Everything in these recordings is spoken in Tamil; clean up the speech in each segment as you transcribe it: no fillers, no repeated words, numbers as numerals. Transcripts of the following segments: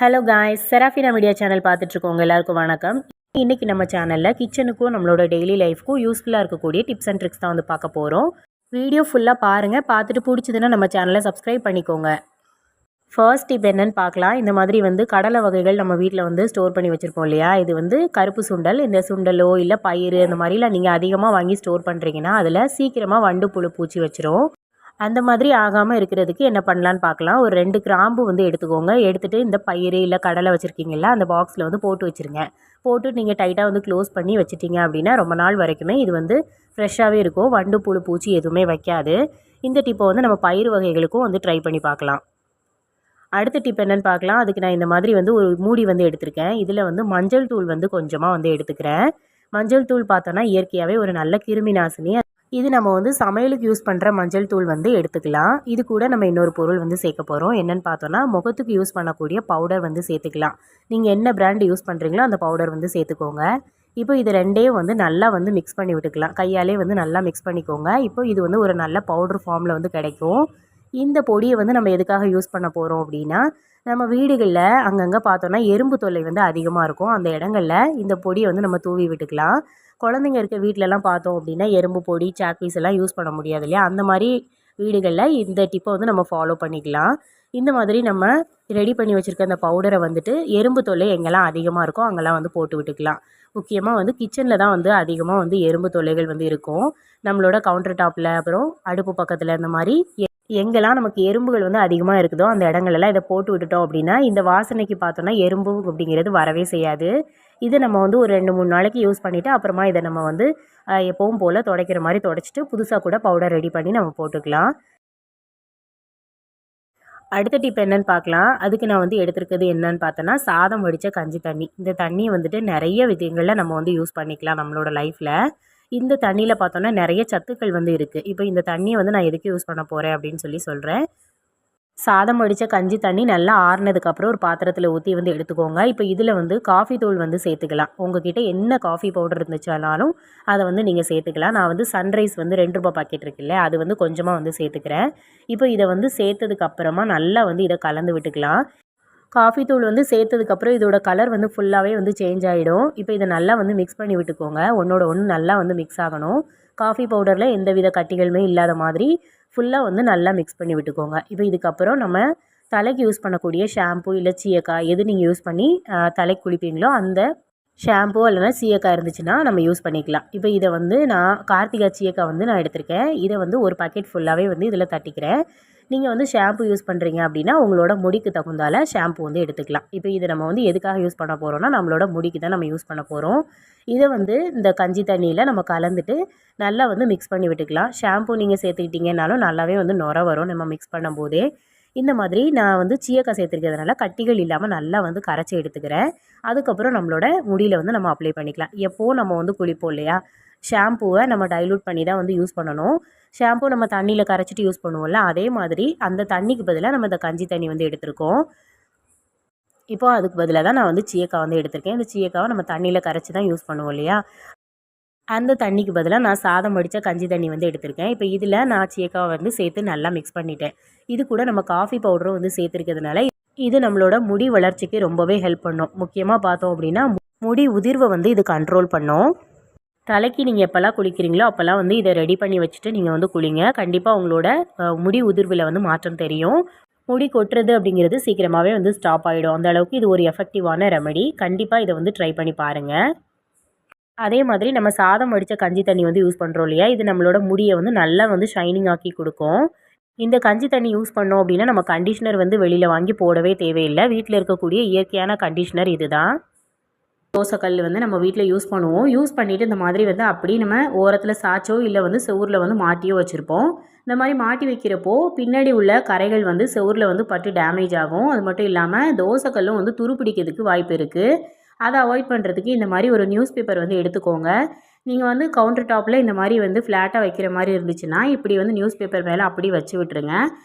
Hello guys, Serafina media channel பார்த்துட்ருக்கோங்க எல்லாருக்கும் வணக்கம். இன்றைக்கி நம்ம சேனலில் கிச்சனுக்கும் நம்மளோட டெய்லி லைஃப்க்கும் யூஸ்ஃபுல்லாக இருக்கக்கூடிய டிப்ஸ் அண்ட் ட்ரிக்ஸ் தான் வந்து பார்க்க போகிறோம். வீடியோ ஃபுல்லாக பாருங்கள். பார்த்துட்டு பிடிச்சதுன்னா நம்ம சேனலை சப்ஸ்கிரைப் பண்ணிக்கோங்க. ஃபர்ஸ்ட் டிப் என்னென்னு பார்க்கலாம். இந்த மாதிரி வந்து கடலை வகைகள் நம்ம வீட்டில் வந்து ஸ்டோர் பண்ணி வச்சுருப்போம் இல்லையா, இது வந்து கருப்பு சுண்டல். இந்த சுண்டலோ இல்லை பயிறு இந்த மாதிரிலாம் நீங்கள் அதிகமாக வாங்கி ஸ்டோர் பண்ணுறீங்கன்னா அதில் சீக்கிரமாக வண்டு புழு பூச்சி வச்சிரும். அந்த மாதிரி ஆகாமல் இருக்கிறதுக்கு என்ன பண்ணலான்னு பார்க்கலாம். ஒரு 2 கிராம்பு வந்து எடுத்துக்கோங்க. எடுத்துகிட்டு இந்த பயிறு இல்லை கடலை வச்சுருக்கீங்களா அந்த பாக்ஸில் வந்து போட்டு வச்சுருங்க. போட்டு நீங்கள் டைட்டாக வந்து க்ளோஸ் பண்ணி வச்சுட்டிங்க அப்படின்னா ரொம்ப நாள் வரைக்குமே இது வந்து ஃப்ரெஷ்ஷாகவே இருக்கும். வண்டு புழு பூச்சி எதுவுமே வைக்காது. இந்த டிப்பை வந்து நம்ம பயிறு வகைகளுக்கும் வந்து ட்ரை பண்ணி பார்க்கலாம். அடுத்த டிப் என்னென்னு பார்க்கலாம். அதுக்கு நான் இந்த மாதிரி வந்து ஒரு மூடி வந்து எடுத்திருக்கேன். இதில் வந்து மஞ்சள் தூள் வந்து கொஞ்சமாக வந்து எடுத்துக்கிறேன். மஞ்சள் தூள் பார்த்தோன்னா இயற்கையாகவே ஒரு நல்ல கிருமி நாசினி. இது நம்ம வந்து சமையலுக்கு யூஸ் பண்ணுற மஞ்சள் தூள் வந்து எடுத்துக்கலாம். இது கூட நம்ம இன்னொரு பொருள் வந்து சேர்க்க போகிறோம். என்னென்னு பார்த்தோன்னா முகத்துக்கு யூஸ் பண்ணக்கூடிய பவுடர் வந்து சேர்த்துக்கலாம். நீங்கள் என்ன பிராண்ட் யூஸ் பண்ணுறீங்களோ அந்த பவுடர் வந்து சேர்த்துக்கோங்க. இப்போ இது ரெண்டையும் வந்து நல்லா வந்து மிக்ஸ் பண்ணி விட்டுக்கலாம். கையாலே வந்து நல்லா மிக்ஸ் பண்ணிக்கோங்க. இப்போ இது வந்து ஒரு நல்ல பவுடர் ஃபார்மில் வந்து கிடைக்கும். இந்த பொடியை வந்து நம்ம எதுக்காக யூஸ் பண்ண போகிறோம் அப்படின்னா, நம்ம வீடுகளில் அங்கங்கே பார்த்தோன்னா எறும்பு தொல்லை வந்து அதிகமாக இருக்கும். அந்த இடங்களில் இந்த பொடியை வந்து நம்ம தூவி விட்டுக்கலாம். குழந்தைங்க இருக்க வீட்டிலலாம் பார்த்தோம் அப்படின்னா எறும்பு பொடி, சாக்பீஸ் எல்லாம் யூஸ் பண்ண முடியாது இல்லையா, அந்த மாதிரி வீடுகளில் இந்த டிப்பை வந்து நம்ம ஃபாலோ பண்ணிக்கலாம். இந்த மாதிரி நம்ம ரெடி பண்ணி வச்சுருக்க அந்த பவுடரை வந்துட்டு எறும்பு தொல்லை எங்கெல்லாம் அதிகமாக இருக்கோ அங்கெல்லாம் வந்து போட்டு விட்டுக்கலாம். முக்கியமாக வந்து கிச்சனில் தான் வந்து அதிகமாக வந்து எறும்பு தொல்லைகள் வந்து இருக்கும். நம்மளோட கவுண்டர் டாப்பில், அப்புறம் அடுப்பு பக்கத்தில், இந்த மாதிரி எங்கெல்லாம் நமக்கு எறும்புகள் வந்து அதிகமாக இருக்குதோ அந்த இடங்களெல்லாம் இதை போட்டு விட்டுட்டோம் அப்படின்னா இந்த வாசனைக்கு பார்த்தோன்னா எறும்பு அப்படிங்கிறது வரவே செய்யாது. இதை நம்ம வந்து ஒரு 2-3 நாளைக்கு யூஸ் பண்ணிவிட்டு அப்புறமா இதை நம்ம வந்து எப்பவும் போல் துடைக்கிற மாதிரி துடைச்சிட்டு புதுசாக கூட பவுடர் ரெடி பண்ணி நம்ம போட்டுக்கலாம். அடுத்த டிப் என்னென்னு பார்க்கலாம். அதுக்கு நான் வந்து எடுத்துருக்கிறது என்னன்னு பார்த்தோன்னா சாதம் வடித்த கஞ்சி தண்ணி. இந்த தண்ணியை வந்துட்டு நிறைய விதங்களில் நம்ம வந்து யூஸ் பண்ணிக்கலாம் நம்மளோட லைஃப்பில். இந்த தண்ணியில் பார்த்தோன்னா நிறைய சத்துக்கள் வந்து இருக்குது. இப்போ இந்த தண்ணியை வந்து நான் எதுக்கு யூஸ் பண்ண போகிறேன் அப்படின்னு சொல்கிறேன். சாதம் வடித்த கஞ்சி தண்ணி நல்லா ஆறுனதுக்கப்புறம் ஒரு பாத்திரத்தில் ஊற்றி வந்து எடுத்துக்கோங்க. இப்போ இதில் வந்து காஃபி தூள் வந்து சேர்த்துக்கலாம். உங்ககிட்ட என்ன காஃபி பவுடர் இருந்துச்சாலும் அதை வந்து நீங்கள் சேர்த்துக்கலாம். நான் வந்து சன்ரைஸ் வந்து ₹2 பாக்கெட் இருக்குல்ல, அது வந்து கொஞ்சமாக வந்து சேர்த்துக்கிறேன். இப்போ இதை வந்து சேர்த்ததுக்கப்புறமா நல்லா வந்து இதை கலந்து விட்டுக்கலாம். காஃபி தூள் வந்து சேர்த்ததுக்கப்புறம் இதோட கலர் வந்து ஃபுல்லாகவே வந்து சேஞ்ச் ஆகிடும். இப்போ இதை நல்லா வந்து மிக்ஸ் பண்ணி விட்டுக்கோங்க. ஒன்றோட ஒன்று நல்லா வந்து மிக்ஸ் ஆகணும். காஃபி பவுடரில் எந்த வித கட்டிகளுமே இல்லாத மாதிரி ஃபுல்லாக வந்து நல்லா மிக்ஸ் பண்ணி விட்டுக்கோங்க. இப்போ இதுக்கப்புறம் நம்ம தலைக்கு யூஸ் பண்ணக்கூடிய ஷாம்பு இல்லை சீயக்காய் எது நீங்கள் யூஸ் பண்ணி தலைக்கு குளிப்பீங்களோ அந்த ஷாம்பு இல்லைனா சீயக்காய் இருந்துச்சுன்னா நம்ம யூஸ் பண்ணிக்கலாம். இப்போ இதை வந்து நான் கார்த்திகா சீயக்காய் வந்து நான் எடுத்திருக்கேன். இதை வந்து ஒரு பாக்கெட் ஃபுல்லாகவே வந்து இதில் தட்டிக்கிறேன். நீங்கள் வந்து ஷாம்பு யூஸ் பண்ணுறீங்க அப்படின்னா உங்களோட முடிக்கு தகுந்தால ஷாம்பு வந்து எடுத்துக்கலாம். இப்போ இதை நம்ம வந்து எதுக்காக யூஸ் பண்ண போகிறோம்னா நம்மளோட முடிக்கு தான் நம்ம யூஸ் பண்ண போகிறோம். இதை வந்து இந்த கஞ்சி தண்ணியில் நம்ம கலந்துட்டு நல்லா வந்து மிக்ஸ் பண்ணி விட்டுக்கலாம். ஷாம்பு நீங்கள் சேர்த்துக்கிட்டிங்கனாலும் நல்லாவே வந்து நுர வரும் நம்ம மிக்ஸ் பண்ணும்போதே. இந்த மாதிரி நான் வந்து சீயக்காய் சேர்த்துருக்கிறதுனால கட்டிகள் இல்லாமல் நல்லா வந்து கரைச்சி எடுத்துக்கிறேன். அதுக்கப்புறம் நம்மளோட முடியில் வந்து நம்ம அப்ளை பண்ணிக்கலாம். எப்போவும் நம்ம வந்து குளிப்போம் இல்லையா, ஷாம்புவை நம்ம டைலூட் பண்ணி தான் வந்து யூஸ் பண்ணணும். ஷாம்பு நம்ம தண்ணியில் கரைச்சிட்டு யூஸ் பண்ணுவோம்ல, அதே மாதிரி அந்த தண்ணிக்கு பதிலாக நம்ம இந்த கஞ்சி தண்ணி வந்து எடுத்திருக்கோம். இப்போ அதுக்கு பதிலாக தான் நான் வந்து சீயக்காய் வந்து எடுத்திருக்கேன். இந்த சீயக்காவை நம்ம தண்ணியில் கரைச்சி தான் யூஸ் பண்ணுவோம் இல்லையா, அந்த தண்ணிக்கு பதிலாக நான் சாதம் வடித்த கஞ்சி தண்ணி வந்து எடுத்திருக்கேன். இப்போ இதில் நான் சீயக்காவை வந்து சேர்த்து நல்லா மிக்ஸ் பண்ணிட்டேன். இது கூட நம்ம காஃபி பவுடரும் வந்து சேர்த்துருக்கிறதுனால இது நம்மளோட முடி வளர்ச்சிக்கு ரொம்பவே ஹெல்ப் பண்ணும். முக்கியமாக பார்த்தோம் அப்படின்னா முடி உதிர்வை வந்து இது கண்ட்ரோல் பண்ணும். தலைக்கு நீங்கள் எப்போல்லாம் குளிக்கிறீங்களோ அப்போல்லாம் வந்து இதை ரெடி பண்ணி வச்சுட்டு நீங்கள் வந்து குளிங்க. கண்டிப்பாக உங்களோட முடி உதிர்வில் வந்து மாற்றம் தெரியும். முடி கொட்டுறது அப்படிங்கிறது சீக்கிரமாகவே வந்து ஸ்டாப் ஆகிடும். அந்த அளவுக்கு இது ஒரு எஃபெக்டிவான ரெமெடி. கண்டிப்பாக இதை வந்து ட்ரை பண்ணி பாருங்கள். அதே மாதிரி நம்ம சாதம் வடித்த கஞ்சி தண்ணி வந்து யூஸ் பண்ணுறோம் இல்லையா, இது நம்மளோட முடியை வந்து நல்லா வந்து ஷைனிங் ஆக்கி கொடுக்கும். இந்த கஞ்சி தண்ணி யூஸ் பண்ணோம் அப்படின்னா நம்ம கண்டிஷ்னர் வந்து வெளியில் வாங்கி போடவே தேவையில்லை. வீட்டில் இருக்கக்கூடிய இயற்கையான கண்டிஷ்னர் இதுதான். தோசைக்கல் வந்து நம்ம வீட்டில் யூஸ் பண்ணுவோம். யூஸ் பண்ணிவிட்டு இந்த மாதிரி வந்து அப்படி நம்ம ஓரத்தில் சாச்சோ இல்லை வந்து செவுரில் வந்து மாட்டியோ வச்சுருப்போம். இந்த மாதிரி மாட்டி வைக்கிறப்போ பின்னாடி உள்ள கரைகள் வந்து செவுரில் வந்து பட்டு டேமேஜ் ஆகும். அது மட்டும் இல்லாமல் தோசைக்கல்லும் வந்து துருப்பிடிக்கிறதுக்கு வாய்ப்பு இருக்குது. அதை அவாய்ட் பண்ணுறதுக்கு இந்த மாதிரி ஒரு நியூஸ் பேப்பர் வந்து எடுத்துக்கோங்க. நீங்கள் வந்து கவுண்டர் டாப்பில் இந்த மாதிரி வந்து ஃப்ளாட்டாக வைக்கிற மாதிரி இருந்துச்சுன்னா இப்படி வந்து நியூஸ் பேப்பர் மேலே அப்படி வச்சு விட்டுருங்க.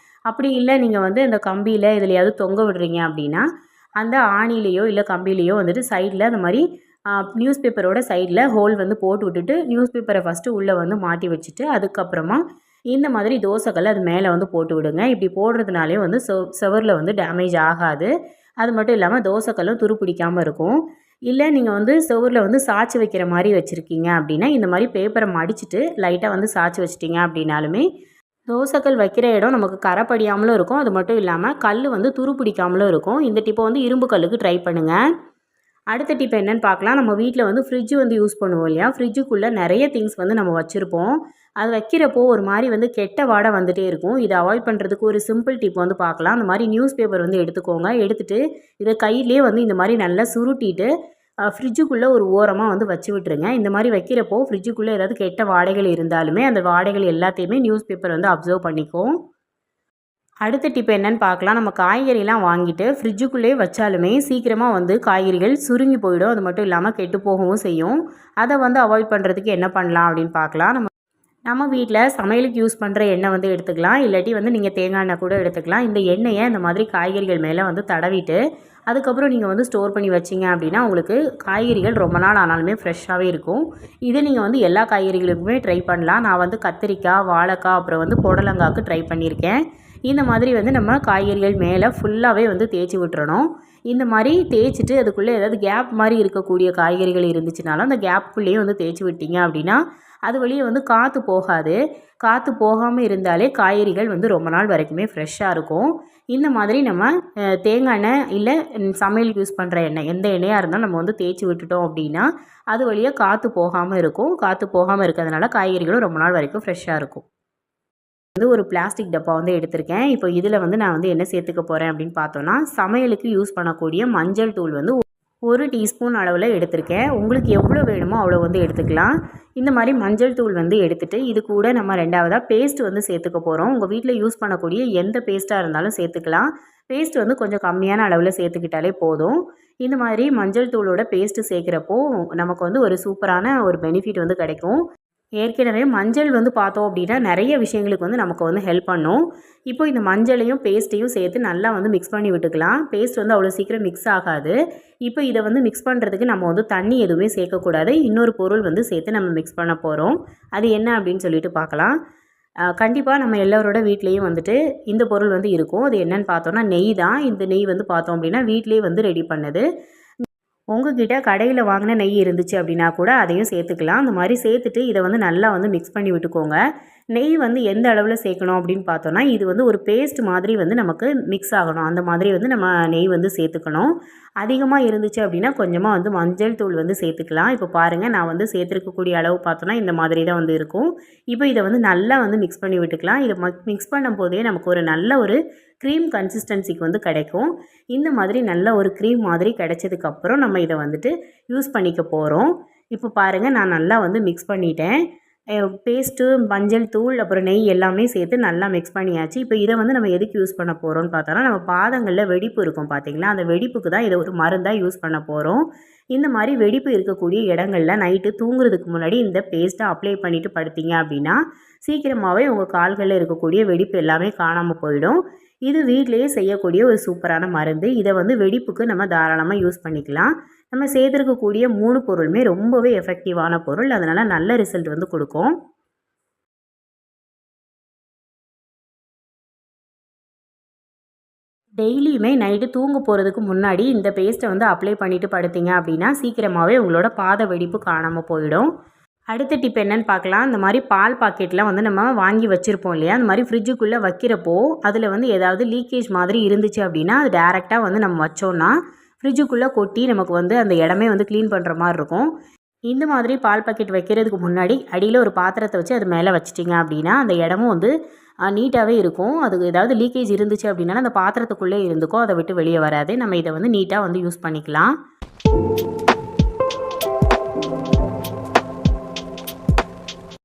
அப்படி இல்லை நீங்கள் வந்து இந்த கம்பியில் எதுலையாவது தொங்க விடுறீங்க அப்படின்னா அந்த ஆணிலேயோ இல்லை கம்பிலேயோ வந்துட்டு சைடில் அந்த மாதிரி நியூஸ் பேப்பரோட சைடில் ஹோல் வந்து போட்டு விட்டுட்டு நியூஸ் பேப்பரை ஃபஸ்ட்டு உள்ளே வந்து மாட்டி வச்சுட்டு அதுக்கப்புறமா இந்த மாதிரி தோசைக்கல்லை அது மேலே வந்து போட்டு விடுங்க. இப்படி போடுறதுனாலே வந்து செவரில் வந்து டேமேஜ் ஆகாது. அது மட்டும் இல்லாமல் தோசைக்கல்லும் துரு பிடிக்காமல் இருக்கும். இல்லை நீங்கள் வந்து செவுரில் வந்து சாய்ச்சி வைக்கிற மாதிரி வச்சுருக்கீங்க அப்படின்னா இந்த மாதிரி பேப்பரை மடிச்சுட்டு லைட்டாக வந்து சாய்ச்சி வச்சிட்டிங்க அப்படின்னாலுமே தோசைக்கல் வைக்கிற இடம் நமக்கு கரை படியாமலும் இருக்கும். அது மட்டும் இல்லாமல் கல் வந்து துரு பிடிக்காமலும் இருக்கும். இந்த டிப்பை வந்து இரும்பு கல்லுக்கு ட்ரை பண்ணுங்கள். அடுத்த டிப் என்னென்னு பார்க்கலாம். நம்ம வீட்டில் வந்து ஃப்ரிட்ஜ் வந்து யூஸ் பண்ணுவோம் இல்லையா, ஃப்ரிட்ஜுக்குள்ளே நிறைய திங்ஸ் வந்து நம்ம வச்சுருப்போம். அது வைக்கிறப்போ ஒரு மாதிரி வந்து கெட்ட வாடை வந்துகிட்டே இருக்கும். இதை அவாய்ட் பண்ணுறதுக்கு ஒரு சிம்பிள் டிப் வந்து பார்க்கலாம். அந்த மாதிரி நியூஸ் பேப்பர் வந்து எடுத்துக்கோங்க. எடுத்துகிட்டு இதை கையிலே வந்து இந்த மாதிரி நல்லா சுருட்டிட்டு ஃப்ரிட்ஜுக்குள்ளே ஒரு ஓரமாக வந்து வச்சு விட்டுருங்க. இந்த மாதிரி வைக்கிறப்போ ஃப்ரிட்ஜுக்குள்ளே ஏதாவது கெட்ட வாடைகள் இருந்தாலுமே அந்த வாடைகள் எல்லாத்தையுமே நியூஸ் பேப்பர் வந்து அப்சர்வ் பண்ணிக்கும். அடுத்த டிப் என்னன்னு பார்க்கலாம். நம்ம காய்கறிலாம் வாங்கிட்டு ஃப்ரிட்ஜுக்குள்ளேயே வச்சாலுமே சீக்கிரமாக வந்து காய்கறிகள் சுருங்கி போயிடும். அது மட்டும் இல்லாமல் கெட்டு போகவும் செய்யும். அதை வந்து அவாய்ட் பண்ணுறதுக்கு என்ன பண்ணலாம் அப்படின்னு பார்க்கலாம். நம்ம வீட்டில் சமையலுக்கு யூஸ் பண்ணுற எண்ணெய் வந்து எடுத்துக்கலாம். இல்லாட்டி வந்து நீங்கள் தேங்காய் எண்ணெய் கூட எடுத்துக்கலாம். இந்த எண்ணெயை இந்த மாதிரி காய்கறிகள் மேலே வந்து தடவிட்டு அதுக்கப்புறம் நீங்கள் வந்து ஸ்டோர் பண்ணி வச்சிங்க அப்படின்னா உங்களுக்கு காய்கறிகள் ரொம்ப நாள் ஆனாலுமே ஃப்ரெஷ்ஷாகவே இருக்கும். இதை நீங்கள் வந்து எல்லா காய்கறிகளுக்குமே ட்ரை பண்ணலாம். நான் வந்து கத்திரிக்காய், வாழைக்காய், அப்புறம் வந்து புடலங்காய்க்கு ட்ரை பண்ணியிருக்கேன். இந்த மாதிரி வந்து நம்ம காய்கறிகள் மேலே ஃபுல்லாகவே வந்து தேய்ச்சி விட்டுறணும். இந்த மாதிரி தேய்ச்சிட்டு அதுக்குள்ளே ஏதாவது கேப் மாதிரி இருக்கக்கூடிய காய்கறிகள் இருந்துச்சுனாலும் அந்த கேப்புக்குள்ளேயே வந்து தேய்ச்சி விட்டீங்க அப்படின்னா அது வழியே வந்து காற்று போகாது. காற்று போகாமல் இருந்தாலே காய்கறிகள் வந்து ரொம்ப நாள் வரைக்குமே ஃப்ரெஷ்ஷாக இருக்கும். இந்த மாதிரி நம்ம தேங்காய் எண்ணெய் இல்லை சமையலுக்கு யூஸ் பண்ணுற எண்ணெய் எந்த எண்ணெயாக இருந்தாலும் நம்ம வந்து தேய்ச்சி விட்டுட்டோம் அப்படின்னா அது வழியாக காற்று போகாமல் இருக்கும். காற்று போகாமல் இருக்கிறதுனால காய்கறிகளும் ரொம்ப நாள் வரைக்கும் ஃப்ரெஷ்ஷாக இருக்கும். வந்து ஒரு பிளாஸ்டிக் டப்பா வந்து எடுத்திருக்கேன். இப்போ இதில் வந்து நான் வந்து என்ன சேர்த்துக்க போகிறேன் அப்படின்னு பார்த்தோன்னா சமையலுக்கு யூஸ் பண்ணக்கூடிய மஞ்சள் தூள் வந்து 1 டீஸ்பூன் அளவில் எடுத்திருக்கேன். உங்களுக்கு எவ்வளோ வேணுமோ அவ்வளோ வந்து எடுத்துக்கலாம். இந்த மாதிரி மஞ்சள் தூள் வந்து எடுத்துகிட்டு இது கூட நம்ம 2வதாக பேஸ்ட் வந்து சேர்த்துக்க போகிறோம். உங்கள் வீட்டில் யூஸ் பண்ணக்கூடிய எந்த பேஸ்ட்டாக இருந்தாலும் சேர்த்துக்கலாம். பேஸ்ட் வந்து கொஞ்சம் கம்மியான அளவில் சேர்த்துக்கிட்டாலே போதும். இந்த மாதிரி மஞ்சள் தூளோட பேஸ்ட்டு சேர்க்குறப்போ நமக்கு வந்து ஒரு சூப்பரான ஒரு பெனிஃபிட் வந்து கிடைக்கும். ஏற்கனவே மஞ்சள் வந்து பார்த்தோம் அப்படின்னா நிறைய விஷயங்களுக்கு வந்து நமக்கு வந்து ஹெல்ப் பண்ணும். இப்போ இந்த மஞ்சளையும் பேஸ்ட்டையும் சேர்த்து நல்லா வந்து மிக்ஸ் பண்ணி விட்டுக்கலாம். பேஸ்ட் வந்து அவ்வளோ சீக்கிரம் மிக்ஸ் ஆகாது. இப்போ இதை வந்து மிக்ஸ் பண்ணுறதுக்கு நம்ம வந்து தண்ணி எதுவுமே சேர்க்கக்கூடாது. இன்னொரு பொருள் வந்து சேர்த்து நம்ம மிக்ஸ் பண்ண போகிறோம். அது என்ன அப்படின்னு சொல்லிட்டு பார்க்கலாம். கண்டிப்பாக நம்ம எல்லோரோட வீட்லேயும் வந்துட்டு இந்த பொருள் வந்து இருக்கும். அது என்னன்னு பார்த்தோன்னா நெய் தான். இந்த நெய் வந்து பார்த்தோம் அப்படின்னா வீட்டிலே வந்து ரெடி பண்ணது. உங்ககிட்ட கடையில் வாங்கின நெய் இருந்துச்சு அப்படின்னா கூட அதையும் சேர்த்துக்கலாம். அந்த மாதிரி சேர்த்துட்டு இதை வந்து நல்லா வந்து மிக்ஸ் பண்ணி விட்டுக்கோங்க. நெய் வந்து எந்த அளவில் சேர்க்கணும் அப்படின்னு பார்த்தோன்னா இது வந்து ஒரு பேஸ்ட் மாதிரி வந்து நமக்கு மிக்ஸ் ஆகணும். அந்த மாதிரி வந்து நம்ம நெய் வந்து சேர்த்துக்கணும். அதிகமாக இருந்துச்சு அப்படின்னா கொஞ்சமாக வந்து மஞ்சள் தூள் வந்து சேர்த்துக்கலாம். இப்போ பாருங்கள் நான் வந்து சேர்த்துருக்கக்கூடிய அளவு பார்த்தோன்னா இந்த மாதிரி தான் வந்து இருக்கும். இப்போ இதை வந்து நல்லா வந்து மிக்ஸ் பண்ணி விட்டுக்கலாம். இதை மிக்ஸ் பண்ணும் போதே நமக்கு ஒரு நல்ல ஒரு க்ரீம் கன்சிஸ்டன்சிக்கு வந்து கிடைக்கும். இந்த மாதிரி நல்ல ஒரு க்ரீம் மாதிரி கிடைச்சதுக்கப்புறம் நம்ம இதை வந்துட்டு யூஸ் பண்ணிக்க போகிறோம். இப்போ பாருங்கள் நான் நல்லா வந்து மிக்ஸ் பண்ணிட்டேன். பேஸ்ட்டு, மஞ்சள் தூள், அப்புறம் நெய் எல்லாமே சேர்த்து நல்லா மிக்ஸ் பண்ணியாச்சு. இப்போ இதை வந்து நம்ம எதுக்கு யூஸ் பண்ண போகிறோம்னு பார்த்தோன்னா நம்ம பாதங்களில் வெடிப்பு இருக்கும் பார்த்தீங்களா, அந்த வெடிப்புக்கு தான் இதை ஒரு மருந்தாக யூஸ் பண்ண போகிறோம். இந்த மாதிரி வெடிப்பு இருக்கக்கூடிய இடங்களில் நைட்டு தூங்குறதுக்கு முன்னாடி இந்த பேஸ்ட்டை அப்ளை பண்ணிவிட்டு படுத்தீங்க அப்படின்னா சீக்கிரமாகவே உங்கள் கால்களில் இருக்கக்கூடிய வெடிப்பு எல்லாமே காணாமல் போயிடும். இது வீட்டிலேயே செய்யக்கூடிய ஒரு சூப்பரான மருந்து. இதை வந்து வெடிப்புக்கு நம்ம தாராளமாக யூஸ் பண்ணிக்கலாம். நம்ம சேர்த்துருக்கக்கூடிய 3 பொருளுமே ரொம்பவே எஃபெக்டிவான பொருள். அதனால் நல்ல ரிசல்ட் வந்து கொடுக்கும். டெய்லியுமே நைட்டு தூங்க போகிறதுக்கு முன்னாடி இந்த பேஸ்ட்டை வந்து அப்ளை பண்ணிவிட்டு படுத்தீங்க அப்படின்னா சீக்கிரமாகவே உங்களோட பாத வெடிப்பு காணாமல் போயிடும். அடுத்த டிப் என்னன்னு பார்க்கலாம். இந்த மாதிரி பால் பாக்கெட்லாம் வந்து நம்ம வாங்கி வச்சுருப்போம் இல்லையா, அந்த மாதிரி ஃப்ரிட்ஜுக்குள்ளே வைக்கிறப்போ அதில் வந்து ஏதாவது லீக்கேஜ் மாதிரி இருந்துச்சு அப்படின்னா அது டேரெக்டாக வந்து நம்ம வச்சோன்னா ஃப்ரிட்ஜுக்குள்ளே கொட்டி நமக்கு வந்து அந்த இடமே வந்து க்ளீன் பண்ணுற மாதிரி இருக்கும். இந்த மாதிரி பால் பாக்கெட் வைக்கிறதுக்கு முன்னாடி அடியில் ஒரு பாத்திரத்தை வச்சு அது மேலே வச்சிட்டிங்க அப்படின்னா அந்த இடமும் வந்து நீட்டாகவே இருக்கும். அதுக்கு ஏதாவது லீக்கேஜ் இருந்துச்சு அப்படின்னா அந்த பாத்திரத்துக்குள்ளே இருந்துக்கும், அதை விட்டு வெளியே வராது. நம்ம இதை வந்து நீட்டாக வந்து யூஸ் பண்ணிக்கலாம்.